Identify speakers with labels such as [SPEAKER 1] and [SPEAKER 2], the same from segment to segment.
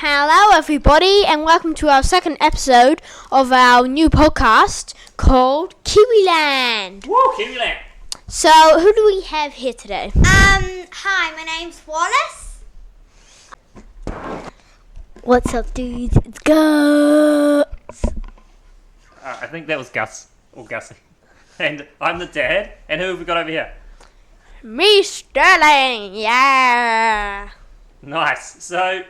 [SPEAKER 1] Hello everybody and welcome to our second episode of our new podcast called Kiwiland.
[SPEAKER 2] Woo, Kiwiland!
[SPEAKER 1] So, who do we have here today?
[SPEAKER 3] Hi, my name's Wallace.
[SPEAKER 1] What's up, dudes? It's Gus.
[SPEAKER 2] I think that was Gus, or Gussie. And I'm the dad, and who have we got over here?
[SPEAKER 1] Me, Sterling. Yeah.
[SPEAKER 2] Nice. So,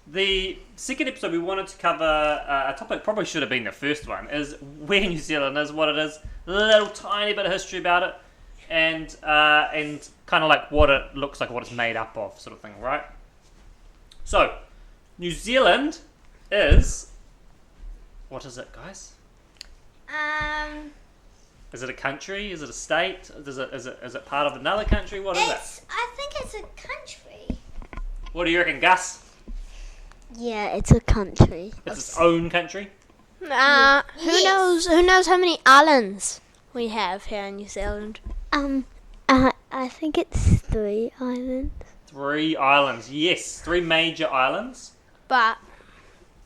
[SPEAKER 2] the second episode we wanted to cover, a topic probably should have been the first one, is where New Zealand is, what it is, a little tiny bit of history about it, and kind of like what it looks like, what it's made up of, sort of thing, right? So, New Zealand is... What is it, guys? Is it a country? Is it a state? Is it part of another country? What is it?
[SPEAKER 3] I think it's a country.
[SPEAKER 2] What do you reckon, Gus?
[SPEAKER 1] Yeah, it's a country.
[SPEAKER 2] It's its own country?
[SPEAKER 1] Who
[SPEAKER 3] Yes.
[SPEAKER 1] knows how many islands we have here in New Zealand?
[SPEAKER 4] I think it's 3 islands.
[SPEAKER 2] 3 islands. Yes, 3 major islands.
[SPEAKER 1] But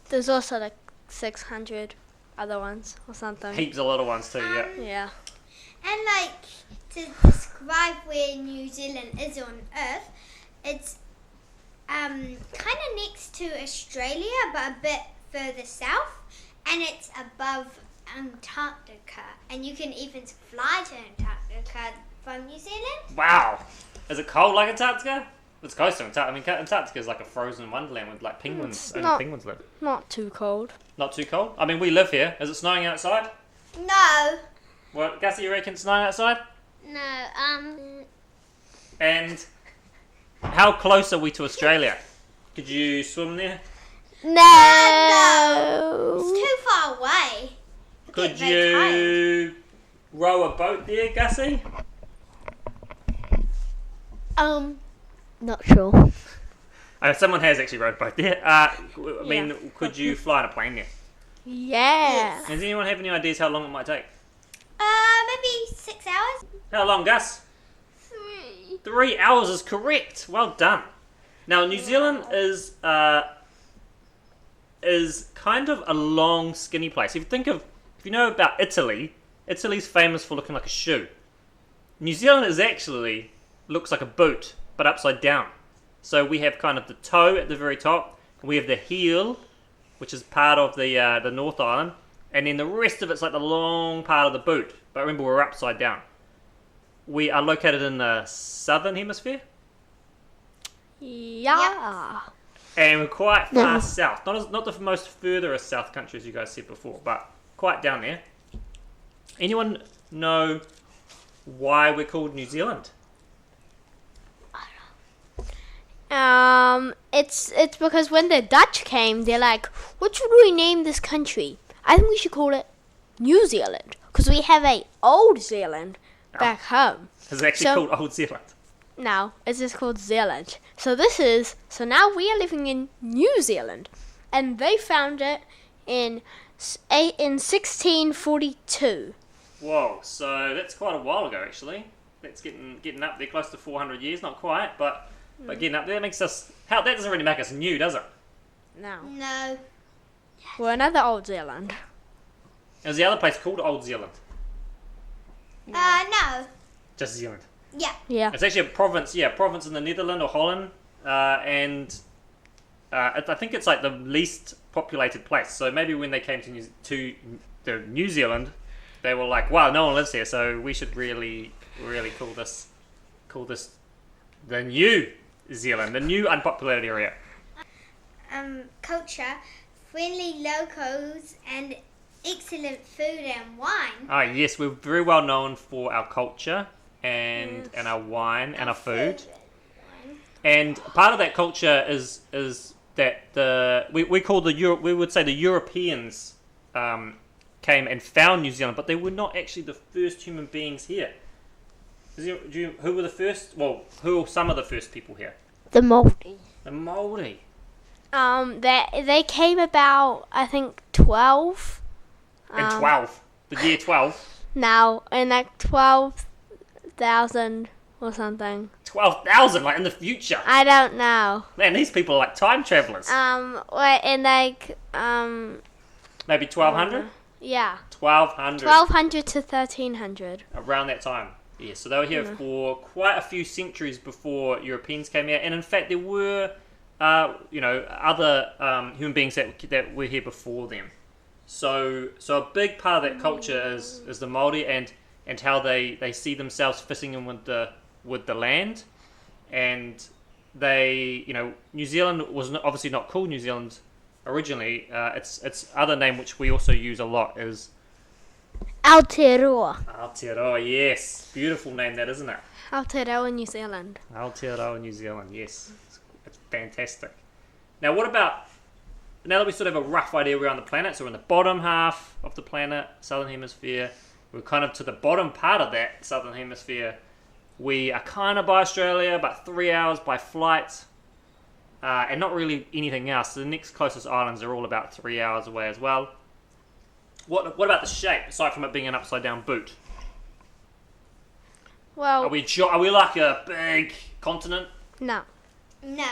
[SPEAKER 1] there's also like 600 other ones or something.
[SPEAKER 2] Heaps of little ones too, yeah.
[SPEAKER 1] Yeah.
[SPEAKER 3] And to describe where New Zealand is on Earth, it's kind of next to Australia, but a bit further south, and it's above Antarctica, and you can even fly to Antarctica from New Zealand.
[SPEAKER 2] Wow. Is it cold like Antarctica? It's close to Antarctica. I mean, Antarctica is like a frozen wonderland with like penguins.
[SPEAKER 1] It's
[SPEAKER 2] Only
[SPEAKER 1] not-
[SPEAKER 2] penguins live.
[SPEAKER 1] Not too cold.
[SPEAKER 2] Not too cold? I mean, we live here. Is it snowing outside?
[SPEAKER 3] No.
[SPEAKER 2] What, Gussie, you reckon it's snowing outside?
[SPEAKER 4] No,
[SPEAKER 2] And how close are we to Australia? Could you swim there?
[SPEAKER 3] No. It's too far away.
[SPEAKER 2] Could
[SPEAKER 3] Get very
[SPEAKER 2] you row a boat there, Gussie?
[SPEAKER 4] not sure.
[SPEAKER 2] Someone has actually rowed a boat there. I mean, could you fly on a plane there?
[SPEAKER 1] Yeah.
[SPEAKER 2] Does anyone have any ideas how long it might take?
[SPEAKER 3] Maybe 6 hours.
[SPEAKER 2] How long, Gus?
[SPEAKER 3] 3.
[SPEAKER 2] 3 hours is correct. Well done. Now, New Zealand is kind of a long, skinny place. If you know about Italy, Italy's famous for looking like a shoe. New Zealand looks like a boot, but upside down. So we have kind of the toe at the very top, and we have the heel, which is part of the North Island, and then the rest of it's like the long part of the boot. But remember, we're upside down. We are located in the southern hemisphere,
[SPEAKER 1] Yeah.
[SPEAKER 2] and we're quite far south. Not the most furthest south country, as you guys said before, but quite down there. Anyone know why we're called New Zealand?
[SPEAKER 1] It's because when the Dutch came, they're like, what should we name this country? I think we should call it New Zealand, because we have a Old Zealand back home.
[SPEAKER 2] It's actually called Old Zealand.
[SPEAKER 1] Now, it's just called Zealand. So now we are living in New Zealand, and they found it in 1642.
[SPEAKER 2] Whoa, so that's quite a while ago, actually. That's getting up there, close to 400 years. Not quite, but getting up there makes us... That doesn't really make us new, does it?
[SPEAKER 1] No.
[SPEAKER 3] No.
[SPEAKER 1] We're another Old Zealand.
[SPEAKER 2] Is the other place called Old Zealand?
[SPEAKER 3] No.
[SPEAKER 2] Just Zealand.
[SPEAKER 3] Yeah.
[SPEAKER 1] Yeah.
[SPEAKER 2] It's actually a province in the Netherlands or Holland, and I think it's like the least populated place. So maybe when they came to New Zealand, they were like, "Wow, no one lives here, so we should really call this the New Zealand, the new unpopulated area."
[SPEAKER 3] Culture, friendly locals, and excellent food and wine.
[SPEAKER 2] Ah, yes, we're very well known for our culture and our wine and our food. And part of that culture is that we would say the Europeans came and found New Zealand, but they were not actually the first human beings here. Who were the first? Well, who are some of the first people here?
[SPEAKER 4] The Māori.
[SPEAKER 2] The Māori.
[SPEAKER 1] They came about, I think, 12.
[SPEAKER 2] In 12. The year 12.
[SPEAKER 1] Now, in like 12,000 or something.
[SPEAKER 2] 12,000, like in the future.
[SPEAKER 1] I don't know.
[SPEAKER 2] Man, these people are like time travelers.
[SPEAKER 1] What in like
[SPEAKER 2] Maybe 1,200?
[SPEAKER 1] yeah,
[SPEAKER 2] 1,200.
[SPEAKER 1] 1200 to 1300.
[SPEAKER 2] Around that time. Yeah, so they were here for quite a few centuries before Europeans came here. And in fact, there were, other human beings that were here before them. So a big part of that culture is the Māori and how they see themselves fitting in with the land. And they, New Zealand was obviously not called New Zealand originally. Its other name, which we also use a lot, is
[SPEAKER 4] Aotearoa.
[SPEAKER 2] Aotearoa. Yes, beautiful name that, isn't it?
[SPEAKER 1] Aotearoa, New Zealand.
[SPEAKER 2] Aotearoa, New Zealand. Yes, it's fantastic. Now that we sort of have a rough idea around the planet, so we're in the bottom half of the planet, southern hemisphere. We're kind of to the bottom part of that southern hemisphere. We are kind of by Australia, about 3 hours by flight, and not really anything else. The next closest islands are all about 3 hours away as well. What about the shape, aside from it being an upside down boot?
[SPEAKER 1] Well,
[SPEAKER 2] Are we like a big continent?
[SPEAKER 1] no.
[SPEAKER 3] No.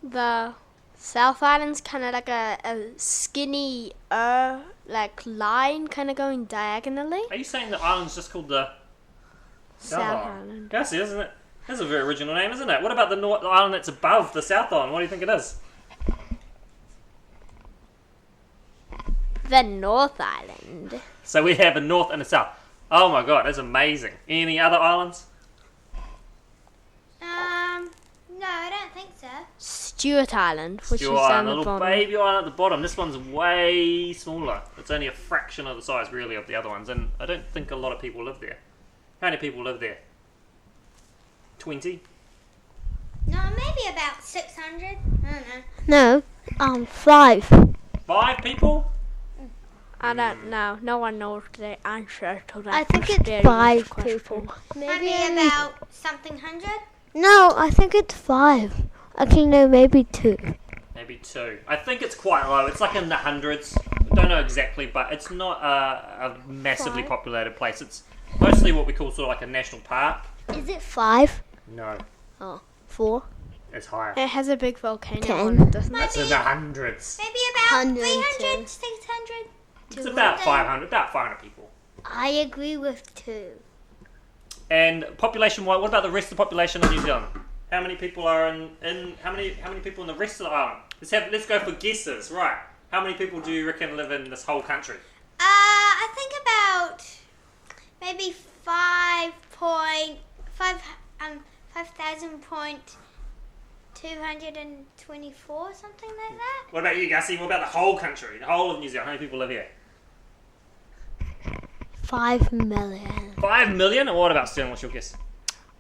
[SPEAKER 1] The South Island's kind of like a skinny like line kind of going diagonally.
[SPEAKER 2] Are you saying the island's just called the
[SPEAKER 1] South Island.
[SPEAKER 2] Gussie, isn't it? That's a very original name, isn't it? What about the island that's above the South Island? What do you think it is?
[SPEAKER 1] The North Island.
[SPEAKER 2] So we have a north and a south. Oh my god, that's amazing. Any other islands?
[SPEAKER 3] No, I don't think so.
[SPEAKER 1] Stewart Island, which
[SPEAKER 2] Stewart
[SPEAKER 1] is down
[SPEAKER 2] Island, a
[SPEAKER 1] the
[SPEAKER 2] little
[SPEAKER 1] bottom.
[SPEAKER 2] baby island at the bottom. This one's way smaller. It's only a fraction of the size, really, of the other ones, and I don't think a lot of people live there. How many people live there? 20?
[SPEAKER 3] No, maybe about 600. I don't know.
[SPEAKER 4] No, 5.
[SPEAKER 2] 5 people?
[SPEAKER 1] I don't know. No one knows the answer to that.
[SPEAKER 4] I think it's
[SPEAKER 1] mysterious
[SPEAKER 4] 5
[SPEAKER 1] question.
[SPEAKER 4] people.
[SPEAKER 3] Maybe about something hundred.
[SPEAKER 4] No, I think it's 5. Actually, no, maybe 2.
[SPEAKER 2] Maybe 2. I think it's quite low. It's like in the hundreds. I don't know exactly, but it's not a massively
[SPEAKER 4] 5?
[SPEAKER 2] populated place. It's mostly what we call sort of like a national park.
[SPEAKER 4] Is it 5?
[SPEAKER 2] No,
[SPEAKER 4] 4?
[SPEAKER 2] it's higher.
[SPEAKER 1] It has a big volcano
[SPEAKER 4] 10.
[SPEAKER 1] on it, doesn't it?
[SPEAKER 2] It's in the hundreds.
[SPEAKER 3] Maybe about
[SPEAKER 4] 110.
[SPEAKER 3] 300, 600.
[SPEAKER 2] It's about 500, people.
[SPEAKER 4] I agree with 2.
[SPEAKER 2] And population-wise, what about the rest of the population of New Zealand? How many people are in how many people in the rest of the island? Let's go for guesses, right? How many people do you reckon live in this whole country?
[SPEAKER 3] I think about maybe 5,224, something like that.
[SPEAKER 2] What about you, Gussie? What about the whole country, the whole of New Zealand? How many people live here?
[SPEAKER 4] 5 million.
[SPEAKER 2] 5 million? And what about Sterling? What's your guess?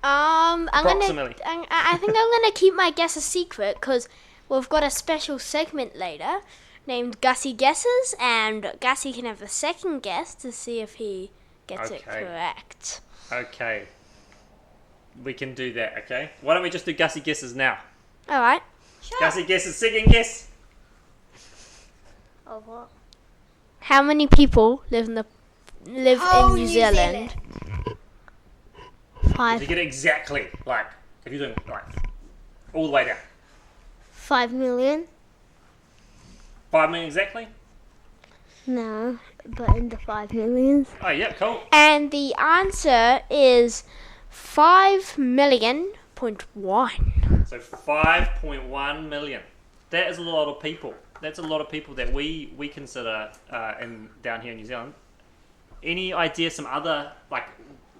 [SPEAKER 2] Approximately.
[SPEAKER 1] I think I'm gonna keep my guess a secret because we've got a special segment later named Gussie Guesses, and Gussie can have a second guess to see if he gets it
[SPEAKER 2] Okay.
[SPEAKER 1] correct.
[SPEAKER 2] Okay. We can do that, okay? Why don't we just do Gussie guesses now?
[SPEAKER 1] All right.
[SPEAKER 3] Sure.
[SPEAKER 2] Gussie guesses, second guess.
[SPEAKER 4] Of what?
[SPEAKER 1] How many people live in
[SPEAKER 3] Whole
[SPEAKER 1] New Zealand?
[SPEAKER 4] 5.
[SPEAKER 2] You get it exactly, like, if you're doing, like, all the way down.
[SPEAKER 4] 5 million?
[SPEAKER 2] 5 million exactly?
[SPEAKER 4] No, but in the 5 millions.
[SPEAKER 2] Oh, yeah, cool.
[SPEAKER 1] And the answer is 5,000,000.1.
[SPEAKER 2] So 5.1 million. That is a lot of people. That's a lot of people that we consider down here in New Zealand. Any idea some other, like,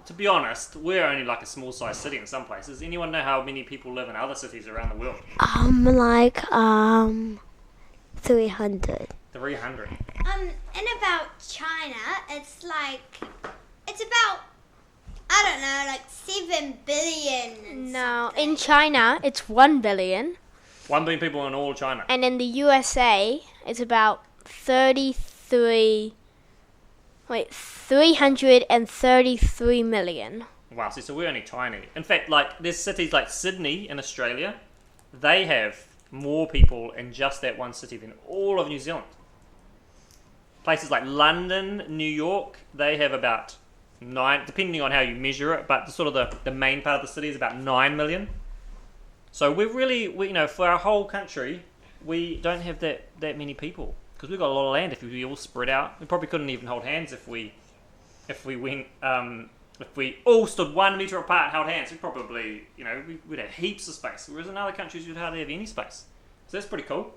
[SPEAKER 2] to be honest, we're only like a small sized city in some places. Anyone know how many people live in other cities around the world?
[SPEAKER 4] 300.
[SPEAKER 2] 300.
[SPEAKER 3] In about China, it's about, I don't know, like 7 billion. and
[SPEAKER 1] No,
[SPEAKER 3] something.
[SPEAKER 1] in China it's 1 billion,
[SPEAKER 2] 1 billion people in all China.
[SPEAKER 1] and in the USA it's about 333 million.
[SPEAKER 2] Wow, so we're only tiny. In fact, like, there's cities like Sydney in Australia, they have more people in just that one city than all of New Zealand. Places like London, New York, they have about 9, depending on how you measure it, but the main part of the city is about 9 million. So we're really, for our whole country, we don't have that many people because we've got a lot of land. If we all spread out, we probably couldn't even hold hands if we went. If we all stood 1 meter apart and held hands, we'd probably, we'd have heaps of space. Whereas in other countries, you'd hardly have any space. So that's pretty cool.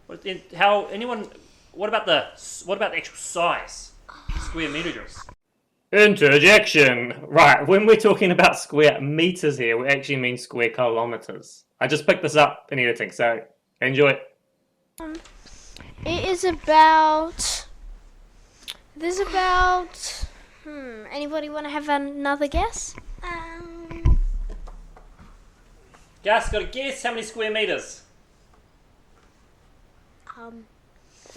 [SPEAKER 2] What about the actual size? Square meters. Interjection. Right, when we're talking about square meters here, we actually mean square kilometers. I just picked this up in editing, so enjoy it.
[SPEAKER 1] It is about. There's about. Anybody want to have another guess?
[SPEAKER 2] Gus, got a guess? How many square meters?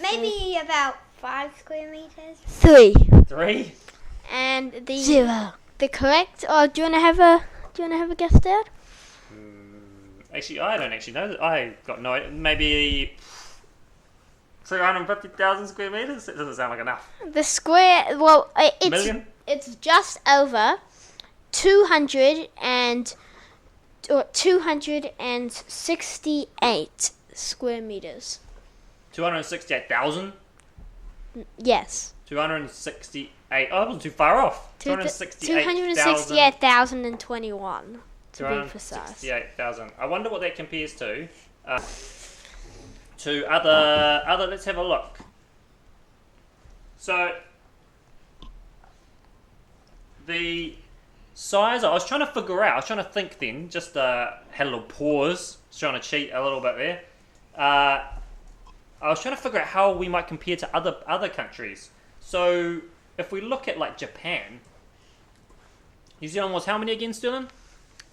[SPEAKER 3] Maybe about 5 square meters.
[SPEAKER 4] 3.
[SPEAKER 2] 3?
[SPEAKER 1] And the
[SPEAKER 4] 0.
[SPEAKER 1] the correct. Oh, do you want to have a guess, Dad?
[SPEAKER 2] Actually, I don't actually know. I got no idea. Maybe 250,000 square meters? It doesn't sound like enough.
[SPEAKER 1] The square. Well,
[SPEAKER 2] Million?
[SPEAKER 1] it's just over 268 square meters.
[SPEAKER 2] 268,000?
[SPEAKER 1] Yes.
[SPEAKER 2] 268. Oh, I wasn't too far off.
[SPEAKER 1] 268,021 to be precise.
[SPEAKER 2] 268,000. I wonder what that compares to other. Let's have a look. So the size. I was trying to figure out. I was trying to think. Then just had a little pause. Was trying to cheat a little bit there. I was trying to figure out how we might compare to other countries. So if we look at like Japan, New Zealand was how many again, Sterling?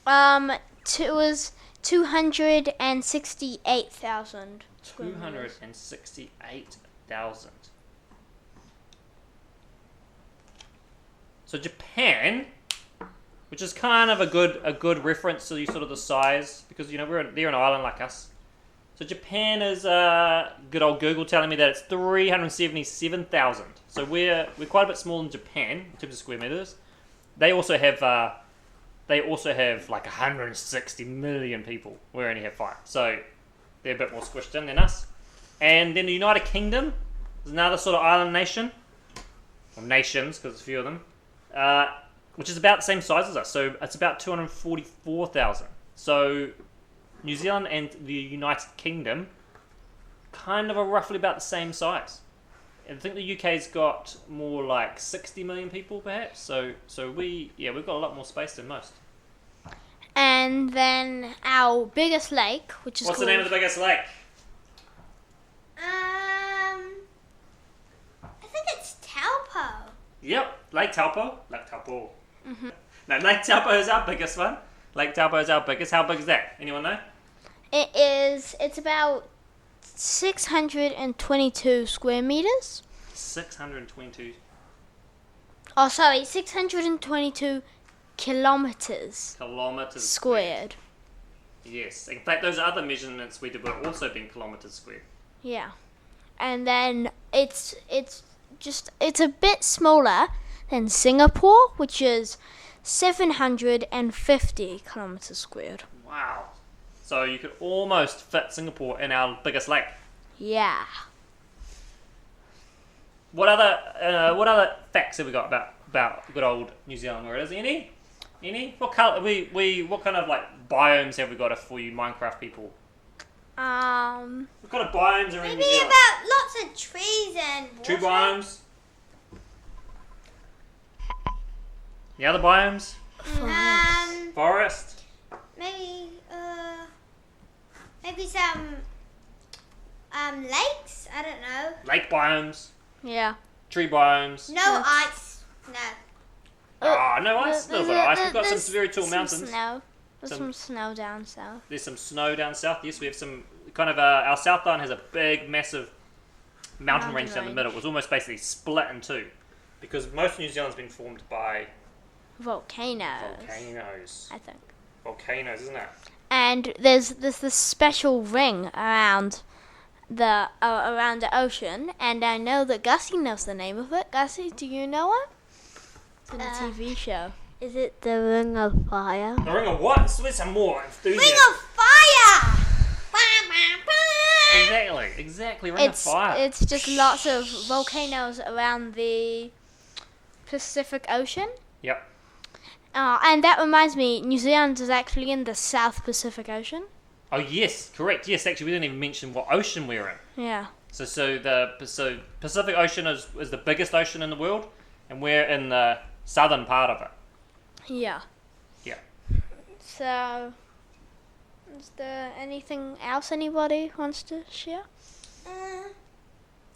[SPEAKER 1] It was 268,000.
[SPEAKER 2] 268,000. So Japan, which is kind of a good reference to the size because they're an island like us. So Japan is good old Google telling me that it's 377,000. So we're quite a bit smaller than Japan in terms of square meters. They also have like 160 million people. We only have 5, so they're a bit more squished in than us. And then the United Kingdom is another sort of island nation, or nations because there's a few of them, which is about the same size as us. So it's about 244,000. So New Zealand and the United Kingdom kind of are roughly about the same size. I think the UK's got more like 60 million people perhaps. So we've got a lot more space than most.
[SPEAKER 1] And then our biggest lake, which is
[SPEAKER 2] What's the name of the biggest lake?
[SPEAKER 3] I think it's Taupo.
[SPEAKER 2] Yep, Lake Taupo. Mm-hmm. No, Lake Taupo is our biggest one. Lake Taupo is our biggest. How big is that? Anyone know?
[SPEAKER 1] It's about 622 square meters.
[SPEAKER 2] 622.
[SPEAKER 1] Oh, sorry, 622 kilometers squared.
[SPEAKER 2] Yes. In fact, those other measurements we did were also being kilometers squared.
[SPEAKER 1] Yeah. And then it's a bit smaller than Singapore, which is 750 kilometers squared.
[SPEAKER 2] Wow. So you could almost fit Singapore in our biggest lake.
[SPEAKER 1] Yeah.
[SPEAKER 2] What other facts have we got about good old New Zealand? Where is any? What color? What kind of like biomes have we got for you Minecraft people?
[SPEAKER 1] What
[SPEAKER 2] kind of biomes are in New
[SPEAKER 3] Maybe
[SPEAKER 2] Zealand?
[SPEAKER 3] about lots of trees and water.
[SPEAKER 2] Tree biomes. The other biomes? Forest.
[SPEAKER 3] Maybe some lakes. I don't know.
[SPEAKER 2] Lake biomes.
[SPEAKER 1] Yeah.
[SPEAKER 2] Tree biomes.
[SPEAKER 3] No ice. No.
[SPEAKER 2] No ice. A little bit of ice. We've got some very tall mountains.
[SPEAKER 1] Snow. There's some snow down south.
[SPEAKER 2] There's some snow down south. Yes, we have some kind of our South Island has a big, massive mountain range down the middle. It was almost basically split in two because most of New Zealand's been formed by
[SPEAKER 1] volcanoes. I think.
[SPEAKER 2] Volcanoes, isn't it?
[SPEAKER 1] And there's this special ring around the ocean, and I know that Gussie knows the name of it. Gussie, do you know it? from the TV show.
[SPEAKER 4] Is it the Ring of Fire?
[SPEAKER 2] The Ring of what? Let's some more enthusiasm.
[SPEAKER 3] Ring of Fire! Bah, bah, bah.
[SPEAKER 2] Exactly. Ring of Fire.
[SPEAKER 1] It's just lots of volcanoes around the Pacific Ocean.
[SPEAKER 2] Yep.
[SPEAKER 1] And that reminds me, New Zealand is actually in the South Pacific Ocean.
[SPEAKER 2] Oh yes, correct. Yes, actually, we didn't even mention what ocean we're in.
[SPEAKER 1] Yeah.
[SPEAKER 2] So the Pacific Ocean is the biggest ocean in the world, and we're in the southern part of it.
[SPEAKER 1] Yeah.
[SPEAKER 2] Yeah.
[SPEAKER 1] So, is there anything else anybody wants to share?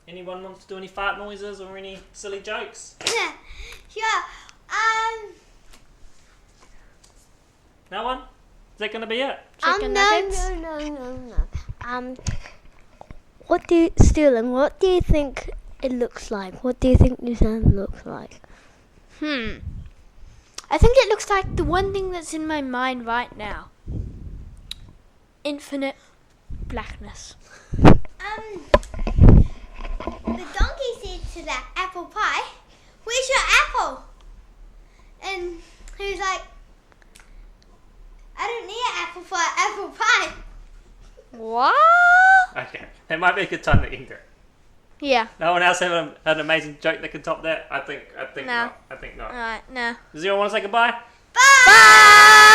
[SPEAKER 2] Anyone wants to do any fart noises or any silly jokes?
[SPEAKER 3] Sure.
[SPEAKER 2] No one? Is that going to be it?
[SPEAKER 1] Chicken nuggets?
[SPEAKER 4] No. What do you think it looks like? What do you think New Zealand looks like?
[SPEAKER 1] I think it looks like the one thing that's in my mind right now. Infinite blackness.
[SPEAKER 3] The donkey said to the apple pie, "Where's your apple?" And he was like, "I don't need an apple for an apple pie."
[SPEAKER 1] What?
[SPEAKER 2] Okay, that might be a good time to end it.
[SPEAKER 1] Yeah.
[SPEAKER 2] No one else have an amazing joke that can top that? I think
[SPEAKER 1] No.
[SPEAKER 2] not. I think not.
[SPEAKER 1] Alright, no.
[SPEAKER 2] Does anyone want to say goodbye?
[SPEAKER 3] Bye!